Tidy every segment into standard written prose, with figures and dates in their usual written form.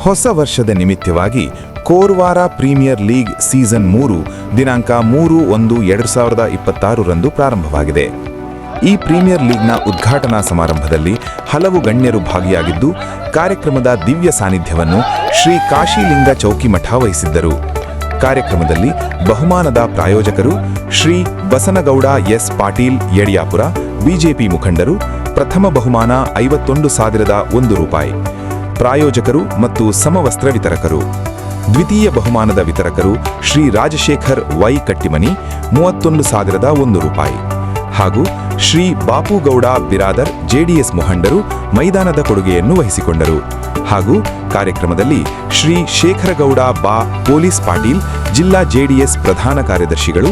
ಹೊಸ ವರ್ಷದ ನಿಮಿತ್ತವಾಗಿ ಕೋರ್ವಾರ ಪ್ರೀಮಿಯರ್ ಲೀಗ್ ಸೀಸನ್ 3 ದಿನಾಂಕ 3/1/2026 ಪ್ರಾರಂಭವಾಗಿದೆ. ಈ ಪ್ರೀಮಿಯರ್ ಲೀಗ್ನ ಉದ್ಘಾಟನಾ ಸಮಾರಂಭದಲ್ಲಿ ಹಲವು ಗಣ್ಯರು ಭಾಗಿಯಾಗಿದ್ದು, ಕಾರ್ಯಕ್ರಮದ ದಿವ್ಯ ಸಾನ್ನಿಧ್ಯವನ್ನು ಶ್ರೀ ಕಾಶಿಲಿಂಗ ಚೌಕಿಮಠ ವಹಿಸಿದ್ದರು. ಕಾರ್ಯಕ್ರಮದಲ್ಲಿ ಬಹುಮಾನದ ಪ್ರಾಯೋಜಕರು ಶ್ರೀ ಬಸನಗೌಡ ಎಸ್ ಪಾಟೀಲ್ ಯಡಿಯಾಪುರ, ಬಿಜೆಪಿ ಮುಖಂಡರು. ಪ್ರಥಮ ಬಹುಮಾನ 51,001 ರೂಪಾಯಿ. ಪ್ರಾಯೋಜಕರು ಮತ್ತು ಸಮವಸ್ತ್ರ ವಿತರಕರು. ದ್ವಿತೀಯ ಬಹುಮಾನದ ವಿತರಕರು ಶ್ರೀ ರಾಜಶೇಖರ್ ವೈ ಕಟ್ಟಿಮನಿ 31,001 ರೂಪಾಯಿ ಹಾಗೂ ಶ್ರೀ ಬಾಪುಗೌಡ ಬಿರಾದರ್ ಜೆಡಿಎಸ್ ಮುಖಂಡರು ಮೈದಾನದ ಕೊಡುಗೆಯನ್ನು ವಹಿಸಿಕೊಂಡರು. ಹಾಗೂ ಕಾರ್ಯಕ್ರಮದಲ್ಲಿ ಶ್ರೀ ಶೇಖರಗೌಡ ಬಾ ಪೊಲೀಸ್ ಪಾಟೀಲ್ ಜಿಲ್ಲಾ ಜೆಡಿಎಸ್ ಪ್ರಧಾನ ಕಾರ್ಯದರ್ಶಿಗಳು,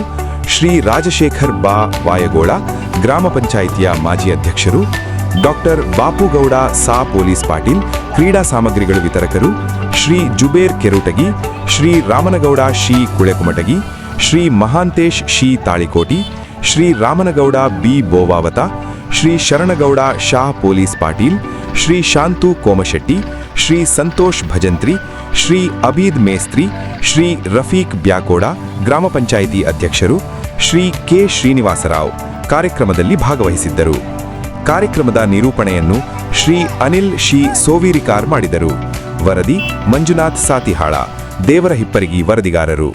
ಶ್ರೀ ರಾಜಶೇಖರ್ ಬಾ ವಾಯಗೋಳ ಗ್ರಾಮ ಪಂಚಾಯಿತಿಯ ಮಾಜಿ ಅಧ್ಯಕ್ಷರು, ಡಾಕ್ಟರ್ ಬಾಪುಗೌಡ ಸಾ ಪೊಲೀಸ್ ಪಾಟೀಲ್ ಕ್ರೀಡಾ ಸಾಮಗ್ರಿಗಳು ವಿತರಕರು, ಶ್ರೀ ಜುಬೇರ್ ಕೆರುಟಗಿ, ಶ್ರೀ ರಾಮನಗೌಡ ಶಿ ಕುಳೆಕುಮಟಗಿ, ಶ್ರೀ ಮಹಾಂತೇಶ್ ಶಿ ತಾಳಿಕೋಟಿ, ಶ್ರೀ ರಾಮನಗೌಡ ಬಿ ಬೋವಾವತ, ಶ್ರೀ ಶರಣಗೌಡ ಶಾ ಪೊಲೀಸ್ ಪಾಟೀಲ್, ಶ್ರೀ ಶಾಂತು ಕೋಮಶೆಟ್ಟಿ, ಶ್ರೀ ಸಂತೋಷ್ ಭಜಂತ್ರಿ, ಶ್ರೀ ಅಬೀದ್ ಮೇಸ್ತ್ರಿ, ಶ್ರೀ ರಫೀಕ್ ಬ್ಯಾಕೋಡ ಗ್ರಾಮ ಪಂಚಾಯಿತಿ ಅಧ್ಯಕ್ಷರು, ಶ್ರೀ ಕೆ ಶ್ರೀನಿವಾಸರಾವ್ ಕಾರ್ಯಕ್ರಮದಲ್ಲಿ ಭಾಗವಹಿಸಿದ್ದರು. ಕಾರ್ಯಕ್ರಮದ ನಿರೂಪಣೆಯನ್ನು ಶ್ರೀ ಅನಿಲ್ ಶಿ ಸೋವಿರಿಕಾರ್ ಮಾಡಿದರು. ವರದಿ ಮಂಜುನಾಥ್ ಸಾತಿಹಾಳ, ದೇವರ ಹಿಪ್ಪರಿಗಿ ವರದಿಗಾರರು.